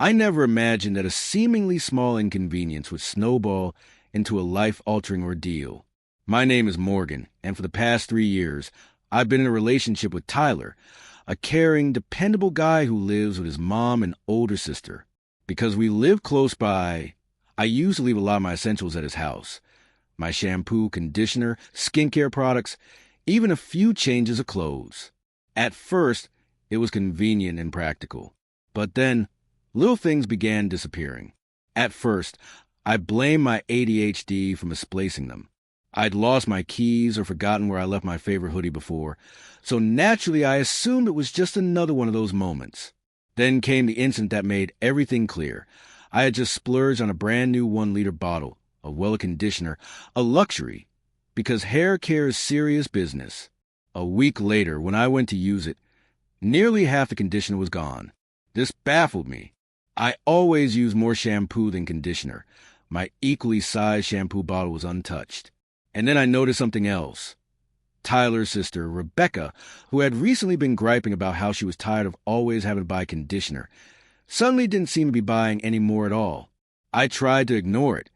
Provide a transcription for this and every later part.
I never imagined that a seemingly small inconvenience would snowball into a life-altering ordeal. My name is Morgan, and for the past 3 years, I've been in a relationship with Tyler, a caring, dependable guy who lives with his mom and older sister. Because we live close by, I used to leave a lot of my essentials at his house. My shampoo, conditioner, skincare products, even a few changes of clothes. At first, it was convenient and practical. But then, little things began disappearing. At first, I blamed my ADHD for misplacing them. I'd lost my keys or forgotten where I left my favorite hoodie before, so naturally I assumed it was just another one of those moments. Then came the incident that made everything clear. I had just splurged on a brand new 1-liter bottle of Wella conditioner, a luxury, because hair care is serious business. A week later, when I went to use it, nearly half the conditioner was gone. This baffled me. I always use more shampoo than conditioner. My equally sized shampoo bottle was untouched. And then I noticed something else. Tyler's sister, Rebecca, who had recently been griping about how she was tired of always having to buy conditioner, suddenly didn't seem to be buying any more at all. I tried to ignore it,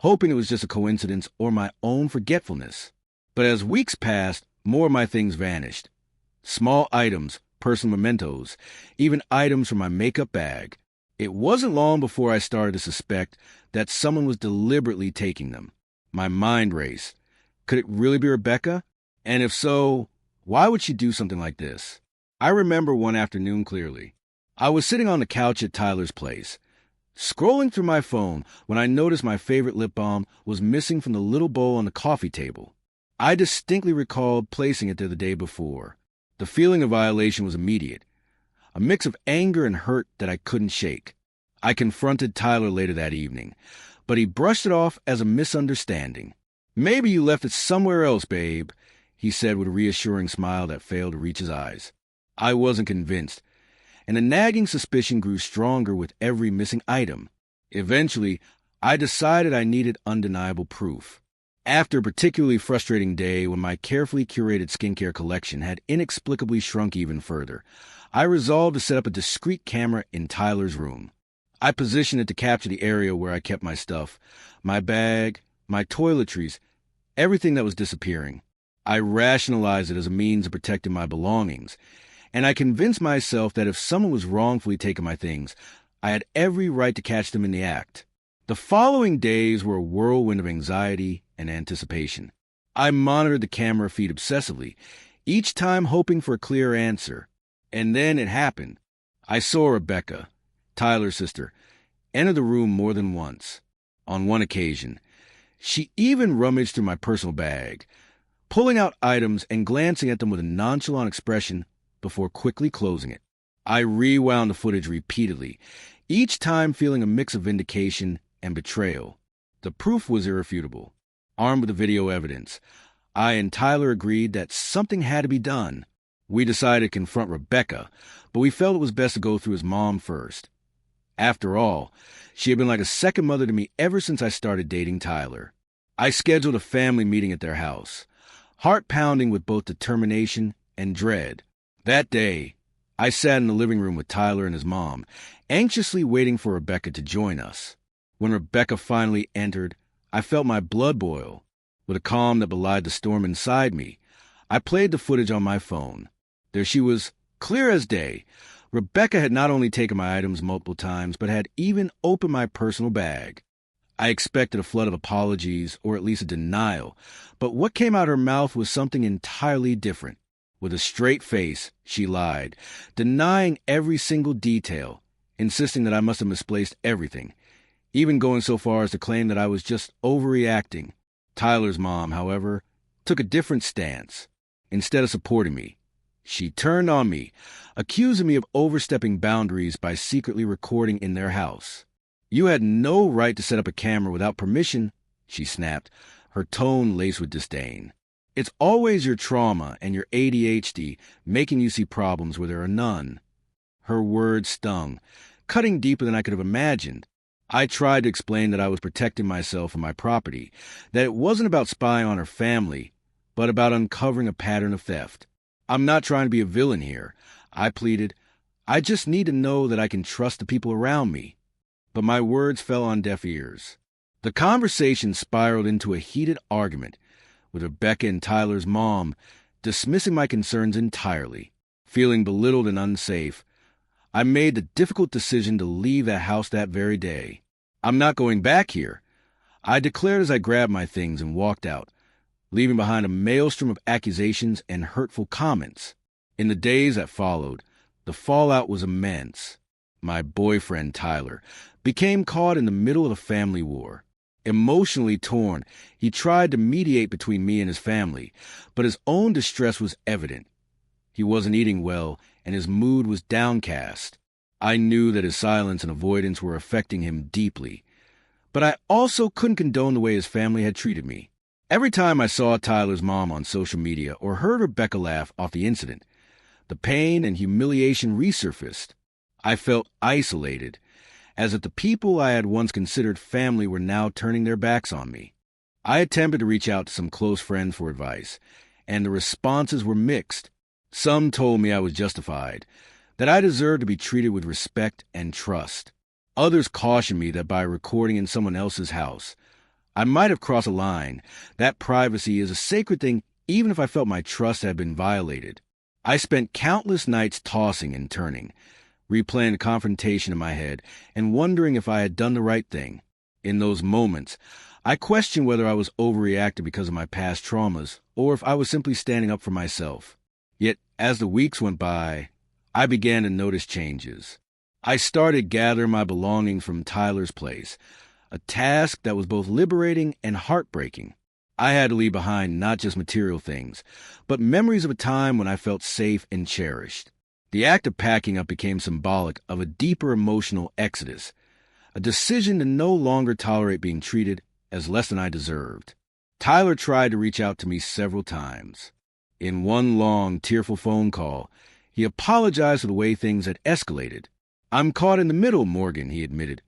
hoping it was just a coincidence or my own forgetfulness. But as weeks passed, more of my things vanished. Small items, personal mementos, even items from my makeup bag. It wasn't long before I started to suspect that someone was deliberately taking them. My mind raced. Could it really be Rebecca? And if so, why would she do something like this? I remember one afternoon clearly. I was sitting on the couch at Tyler's place, scrolling through my phone when I noticed my favorite lip balm was missing from the little bowl on the coffee table. I distinctly recalled placing it there the day before. The feeling of violation was immediate, a mix of anger and hurt that I couldn't shake. I confronted Tyler later that evening, but he brushed it off as a misunderstanding. "Maybe you left it somewhere else, babe," he said with a reassuring smile that failed to reach his eyes. I wasn't convinced, and the nagging suspicion grew stronger with every missing item. Eventually, I decided I needed undeniable proof. After a particularly frustrating day when my carefully curated skincare collection had inexplicably shrunk even further, I resolved to set up a discreet camera in Tyler's room. I positioned it to capture the area where I kept my stuff, my bag, my toiletries, everything that was disappearing. I rationalized it as a means of protecting my belongings, and I convinced myself that if someone was wrongfully taking my things, I had every right to catch them in the act. The following days were a whirlwind of anxiety and anticipation. I monitored the camera feed obsessively, each time hoping for a clear answer. And then it happened. I saw Rebecca, Tyler's sister, enter the room more than once. On one occasion, she even rummaged through my personal bag, pulling out items and glancing at them with a nonchalant expression before quickly closing it. I rewound the footage repeatedly, each time feeling a mix of vindication and betrayal. The proof was irrefutable. Armed with the video evidence, I and Tyler agreed that something had to be done. We decided to confront Rebecca, but we felt it was best to go through his mom first. After all, she had been like a second mother to me ever since I started dating Tyler. I scheduled a family meeting at their house, heart pounding with both determination and dread. That day, I sat in the living room with Tyler and his mom, anxiously waiting for Rebecca to join us. When Rebecca finally entered, I felt my blood boil. With a calm that belied the storm inside me, I played the footage on my phone. There she was, clear as day. Rebecca had not only taken my items multiple times, but had even opened my personal bag. I expected a flood of apologies, or at least a denial, but what came out her mouth was something entirely different. With a straight face, she lied, denying every single detail, insisting that I must have misplaced everything, even going so far as to claim that I was just overreacting. Tyler's mom, however, took a different stance. Instead of supporting me, she turned on me, accusing me of overstepping boundaries by secretly recording in their house. "You had no right to set up a camera without permission," she snapped, her tone laced with disdain. "It's always your trauma and your ADHD making you see problems where there are none." Her words stung, cutting deeper than I could have imagined. I tried to explain that I was protecting myself and my property, that it wasn't about spying on her family, but about uncovering a pattern of theft. "I'm not trying to be a villain here," I pleaded. I just need to know that I can trust the people around me. But my words fell on deaf ears. The conversation spiraled into a heated argument, with Rebecca and Tyler's mom dismissing my concerns entirely. Feeling belittled and unsafe, I made the difficult decision to leave that house that very day. I'm not going back here, I declared as I grabbed my things and walked out, leaving behind a maelstrom of accusations and hurtful comments. In the days that followed, the fallout was immense. My boyfriend, Tyler, became caught in the middle of a family war. Emotionally torn, he tried to mediate between me and his family, but his own distress was evident. He wasn't eating well, and his mood was downcast. I knew that his silence and avoidance were affecting him deeply, but I also couldn't condone the way his family had treated me. Every time I saw Tyler's mom on social media or heard Rebecca laugh off the incident, the pain and humiliation resurfaced. I felt isolated, as if the people I had once considered family were now turning their backs on me. I attempted to reach out to some close friends for advice, and the responses were mixed. Some told me I was justified, that I deserved to be treated with respect and trust. Others cautioned me that by recording in someone else's house, I might have crossed a line. That privacy is a sacred thing, even if I felt my trust had been violated. I spent countless nights tossing and turning, replaying the confrontation in my head and wondering if I had done the right thing. In those moments, I questioned whether I was overreacting because of my past traumas or if I was simply standing up for myself. Yet, as the weeks went by, I began to notice changes. I started gathering my belongings from Tyler's place, a task that was both liberating and heartbreaking. I had to leave behind not just material things, but memories of a time when I felt safe and cherished. The act of packing up became symbolic of a deeper emotional exodus, a decision to no longer tolerate being treated as less than I deserved. Tyler tried to reach out to me several times. In one long, tearful phone call, he apologized for the way things had escalated. "I'm caught in the middle, Morgan," he admitted,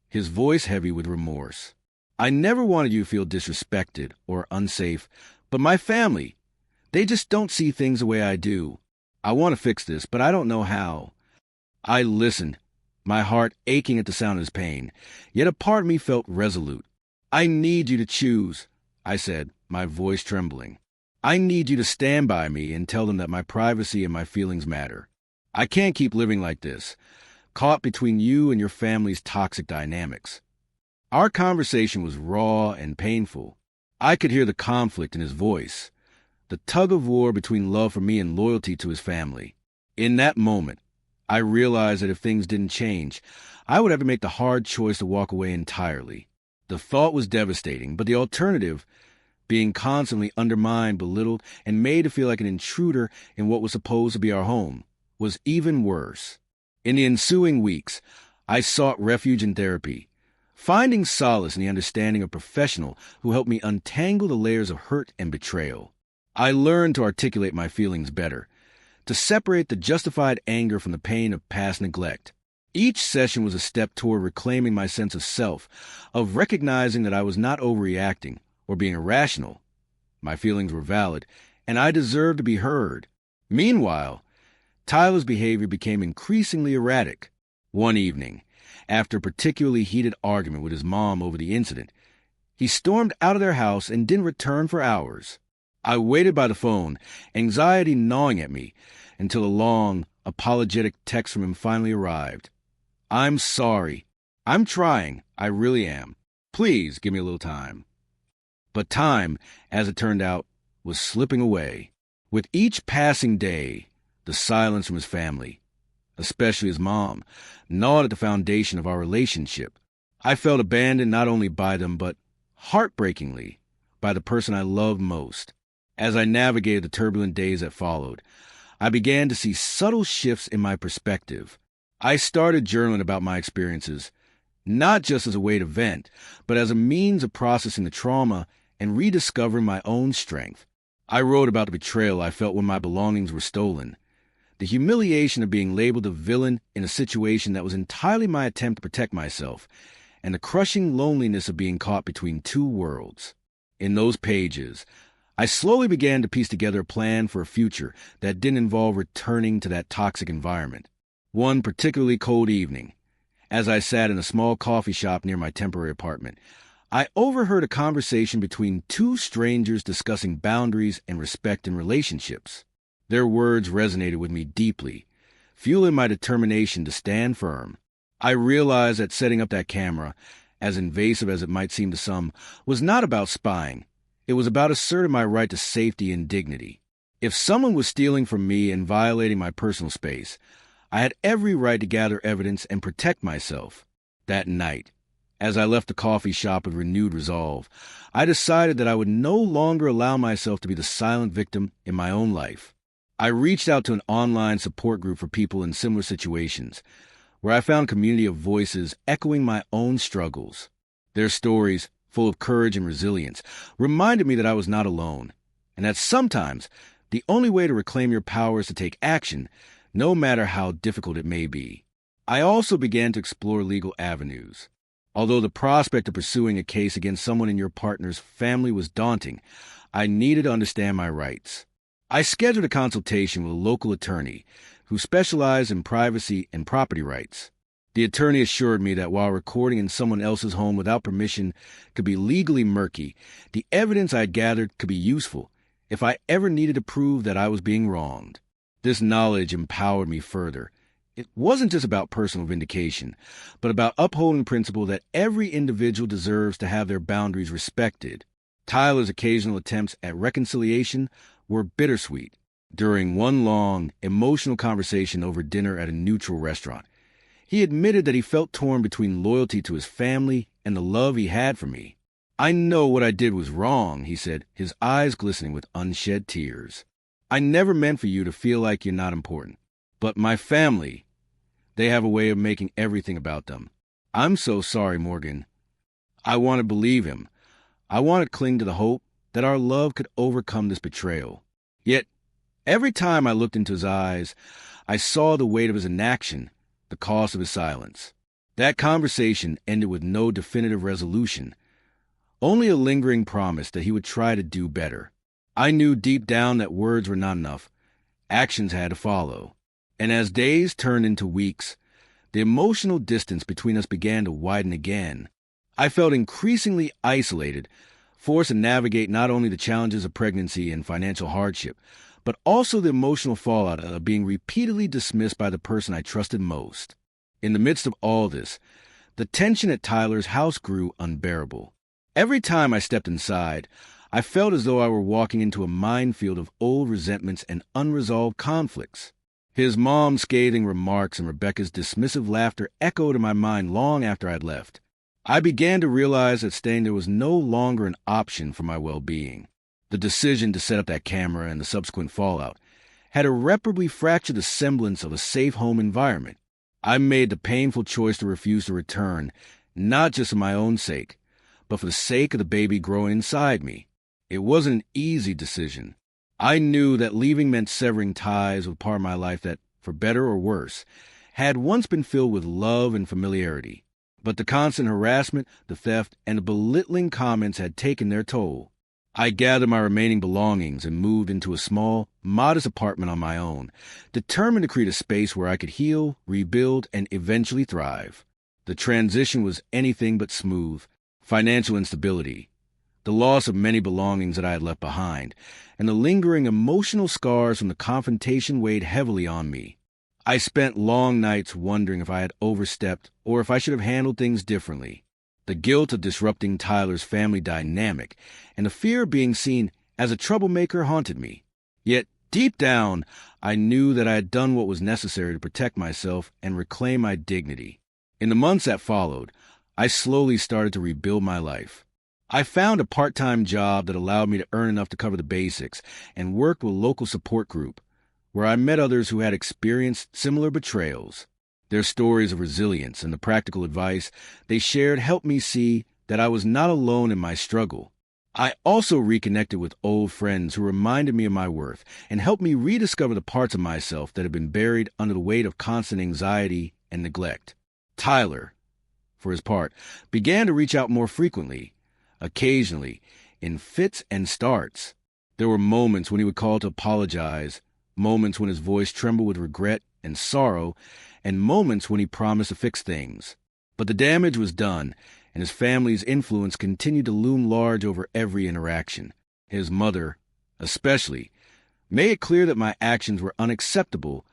his voice heavy with remorse. "I never wanted you to feel disrespected or unsafe, but my family, they just don't see things the way I do. I want to fix this, but I don't know how." I listened, my heart aching at the sound of his pain, yet a part of me felt resolute. "I need you to choose," I said, my voice trembling. "I need you to stand by me and tell them that my privacy and my feelings matter. I can't keep living like this, caught between you and your family's toxic dynamics." Our conversation was raw and painful. I could hear the conflict in his voice, the tug-of-war between love for me and loyalty to his family. In that moment, I realized that if things didn't change, I would have to make the hard choice to walk away entirely. The thought was devastating, but the alternative, being constantly undermined, belittled, and made to feel like an intruder in what was supposed to be our home, was even worse. In the ensuing weeks, I sought refuge in therapy, finding solace in the understanding of a professional who helped me untangle the layers of hurt and betrayal. I learned to articulate my feelings better, to separate the justified anger from the pain of past neglect. Each session was a step toward reclaiming my sense of self, of recognizing that I was not overreacting or being irrational. My feelings were valid, and I deserved to be heard. Meanwhile, Tyler's behavior became increasingly erratic. One evening, after a particularly heated argument with his mom over the incident, he stormed out of their house and didn't return for hours. I waited by the phone, anxiety gnawing at me, until a long, apologetic text from him finally arrived. "I'm sorry. I'm trying. I really am. Please give me a little time." But time, as it turned out, was slipping away. With each passing day, the silence from his family, especially his mom, gnawed at the foundation of our relationship. I felt abandoned not only by them, but, heartbreakingly, by the person I loved most. As I navigated the turbulent days that followed, I began to see subtle shifts in my perspective. I started journaling about my experiences, not just as a way to vent, but as a means of processing the trauma and rediscovering my own strength. I wrote about the betrayal I felt when my belongings were stolen, the humiliation of being labeled a villain in a situation that was entirely my attempt to protect myself, and the crushing loneliness of being caught between two worlds. In those pages, I slowly began to piece together a plan for a future that didn't involve returning to that toxic environment. One particularly cold evening, as I sat in a small coffee shop near my temporary apartment, I overheard a conversation between two strangers discussing boundaries and respect in relationships. Their words resonated with me deeply, fueling my determination to stand firm. I realized that setting up that camera, as invasive as it might seem to some, was not about spying. It was about asserting my right to safety and dignity. If someone was stealing from me and violating my personal space, I had every right to gather evidence and protect myself. That night, as I left the coffee shop with renewed resolve, I decided that I would no longer allow myself to be the silent victim in my own life. I reached out to an online support group for people in similar situations, where I found a community of voices echoing my own struggles. Their stories, full of courage and resilience, reminded me that I was not alone, and that sometimes the only way to reclaim your power is to take action, no matter how difficult it may be. I also began to explore legal avenues. Although the prospect of pursuing a case against someone in your partner's family was daunting, I needed to understand my rights. I scheduled a consultation with a local attorney who specialized in privacy and property rights. The attorney assured me that while recording in someone else's home without permission could be legally murky, the evidence I gathered could be useful if I ever needed to prove that I was being wronged. This knowledge empowered me further. It wasn't just about personal vindication, but about upholding the principle that every individual deserves to have their boundaries respected. Tyler's occasional attempts at reconciliation were bittersweet. During one long, emotional conversation over dinner at a neutral restaurant, he admitted that he felt torn between loyalty to his family and the love he had for me. "I know what I did was wrong," he said, his eyes glistening with unshed tears. "I never meant for you to feel like you're not important. But my family, they have a way of making everything about them. I'm so sorry, Morgan." I want to believe him. I want to cling to the hope that our love could overcome this betrayal. Yet, every time I looked into his eyes, I saw the weight of his inaction, the cost of his silence. That conversation ended with no definitive resolution, only a lingering promise that he would try to do better. I knew deep down that words were not enough. Actions had to follow. And as days turned into weeks, the emotional distance between us began to widen again. I felt increasingly isolated, forced to navigate not only the challenges of pregnancy and financial hardship, but also the emotional fallout of being repeatedly dismissed by the person I trusted most. In the midst of all this, the tension at Tyler's house grew unbearable. Every time I stepped inside, I felt as though I were walking into a minefield of old resentments and unresolved conflicts. His mom's scathing remarks and Rebecca's dismissive laughter echoed in my mind long after I'd left. I began to realize that staying there was no longer an option for my well-being. The decision to set up that camera and the subsequent fallout had irreparably fractured the semblance of a safe home environment. I made the painful choice to refuse to return, not just for my own sake, but for the sake of the baby growing inside me. It wasn't an easy decision. I knew that leaving meant severing ties with part of my life that, for better or worse, had once been filled with love and familiarity. But the constant harassment, the theft, and the belittling comments had taken their toll. I gathered my remaining belongings and moved into a small, modest apartment on my own, determined to create a space where I could heal, rebuild, and eventually thrive. The transition was anything but smooth. Financial instability, the loss of many belongings that I had left behind, and the lingering emotional scars from the confrontation weighed heavily on me. I spent long nights wondering if I had overstepped or if I should have handled things differently. The guilt of disrupting Tyler's family dynamic and the fear of being seen as a troublemaker haunted me. Yet, deep down, I knew that I had done what was necessary to protect myself and reclaim my dignity. In the months that followed, I slowly started to rebuild my life. I found a part-time job that allowed me to earn enough to cover the basics and worked with a local support group, where I met others who had experienced similar betrayals. Their stories of resilience and the practical advice they shared helped me see that I was not alone in my struggle. I also reconnected with old friends who reminded me of my worth and helped me rediscover the parts of myself that had been buried under the weight of constant anxiety and neglect. Tyler, for his part, began to reach out more frequently, occasionally, in fits and starts. There were moments when he would call to apologize, moments when his voice trembled with regret and sorrow and moments when he promised to fix things. But the damage was done, and his family's influence continued to loom large over every interaction. His mother, especially, made it clear that my actions were unacceptable,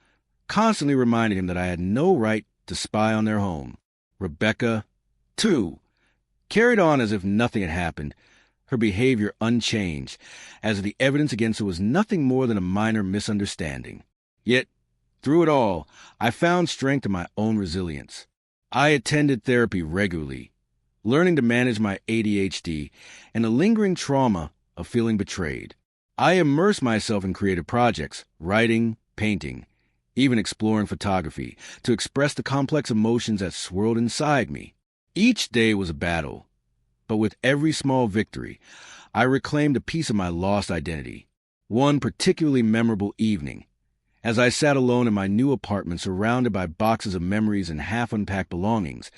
constantly reminding him that I had no right to spy on their home. Rebecca, too, carried on as if nothing had happened, her behavior unchanged, as if the evidence against her was nothing more than a minor misunderstanding. Yet, through it all, I found strength in my own resilience. I attended therapy regularly, learning to manage my ADHD and the lingering trauma of feeling betrayed. I immersed myself in creative projects, writing, painting, even exploring photography, to express the complex emotions that swirled inside me. Each day was a battle, but with every small victory, I reclaimed a piece of my lost identity. One particularly memorable evening, as I sat alone in my new apartment surrounded by boxes of memories and half-unpacked belongings,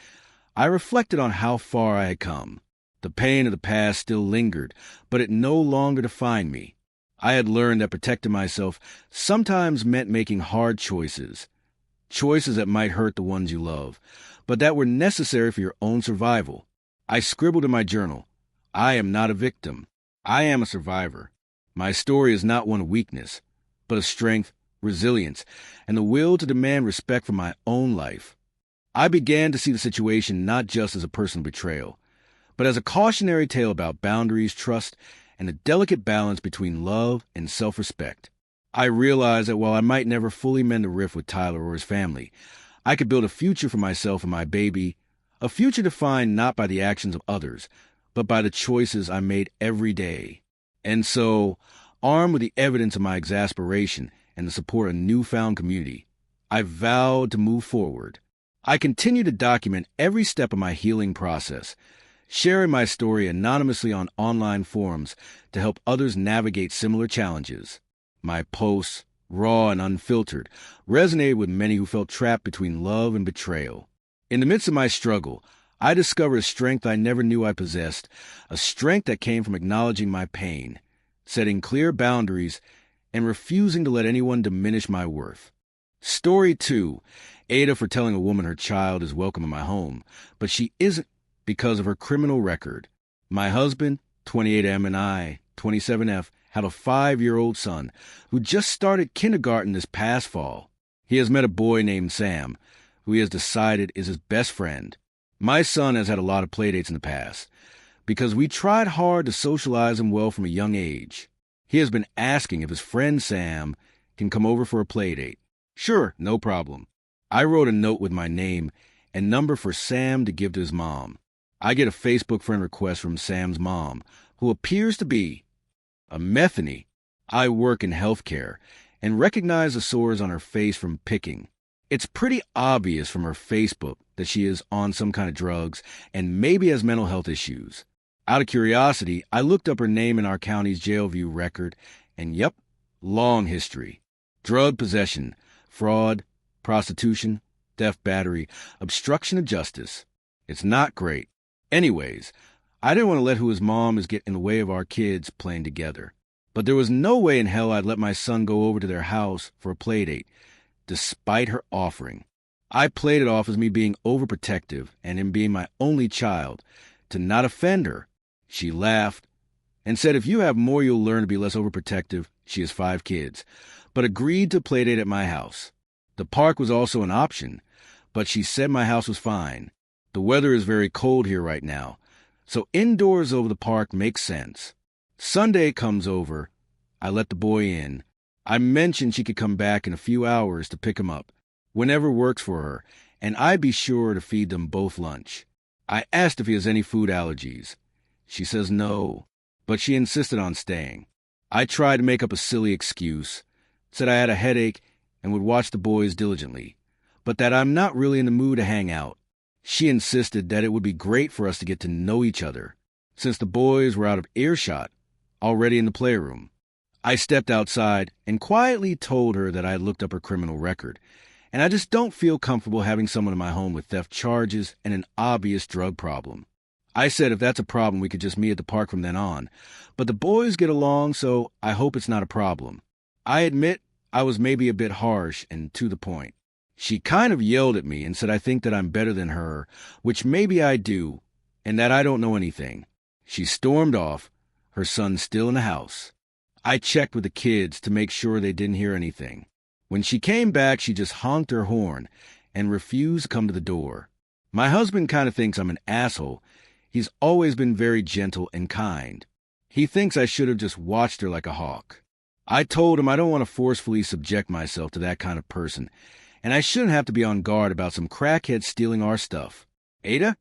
I reflected on how far I had come. The pain of the past still lingered, but it no longer defined me. I had learned that protecting myself sometimes meant making hard choices that might hurt the ones you love, but that were necessary for your own survival. I scribbled in my journal, "I am not a victim. I am a survivor. My story is not one of weakness, but of strength, resilience, and the will to demand respect for my own life." I began to see the situation not just as a personal betrayal, but as a cautionary tale about boundaries, trust, and a delicate balance between love and self-respect. I realized that while I might never fully mend a rift with Tyler or his family, I could build a future for myself and my baby, a future defined not by the actions of others, but by the choices I made every day. And so, armed with the evidence of my exasperation and the support of a newfound community, I vowed to move forward. I continued to document every step of my healing process, sharing my story anonymously on online forums to help others navigate similar challenges. My posts, raw and unfiltered, resonated with many who felt trapped between love and betrayal. In the midst of my struggle, I discovered a strength I never knew I possessed, a strength that came from acknowledging my pain, setting clear boundaries, and refusing to let anyone diminish my worth. Story 2, AITA for telling a woman her child is welcome in my home, but she isn't because of her criminal record. My husband, 28M, and I, 27F, have a 5-year-old son who just started kindergarten this past fall. He has met a boy named Sam, who he has decided is his best friend. My son has had a lot of playdates in the past, because we tried hard to socialize him well from a young age. He has been asking if his friend Sam can come over for a playdate. Sure, no problem. I wrote a note with my name and number for Sam to give to his mom. I get a Facebook friend request from Sam's mom, who appears to be a Methany. I work in healthcare and recognize the sores on her face from picking. It's pretty obvious from her Facebook that she is on some kind of drugs and maybe has mental health issues. Out of curiosity, I looked up her name in our county's jail view record, and yep, long history. Drug possession, fraud, prostitution, theft, battery, obstruction of justice. It's not great. Anyways, I didn't want to let who his mom is get in the way of our kids playing together. But there was no way in hell I'd let my son go over to their house for a playdate, despite her offering. I played it off as me being overprotective and him being my only child, to not offend her. She laughed and said if you have more you'll learn to be less overprotective. She has 5 kids, but agreed to playdate at my house. The park was also an option, but she said my house was fine. The weather is very cold here right now, so indoors over the park makes sense. Sunday comes over. I let the boy in. I mentioned she could come back in a few hours to pick him up, whenever works for her, and I'd be sure to feed them both lunch. I asked if he has any food allergies. She says no, but she insisted on staying. I tried to make up a silly excuse, said I had a headache and would watch the boys diligently, but that I'm not really in the mood to hang out. She insisted that it would be great for us to get to know each other, since the boys were out of earshot, already in the playroom. I stepped outside and quietly told her that I had looked up her criminal record, and I just don't feel comfortable having someone in my home with theft charges and an obvious drug problem. I said if that's a problem, we could just meet at the park from then on, but the boys get along, so I hope it's not a problem. I admit I was maybe a bit harsh and to the point. She kind of yelled at me and said I think that I'm better than her, which maybe I do, and that I don't know anything. She stormed off, her son still in the house. I checked with the kids to make sure they didn't hear anything. When she came back, she just honked her horn and refused to come to the door. My husband kind of thinks I'm an asshole. He's always been very gentle and kind. He thinks I should have just watched her like a hawk. I told him I don't want to forcefully subject myself to that kind of person, and I shouldn't have to be on guard about some crackhead stealing our stuff. Ada,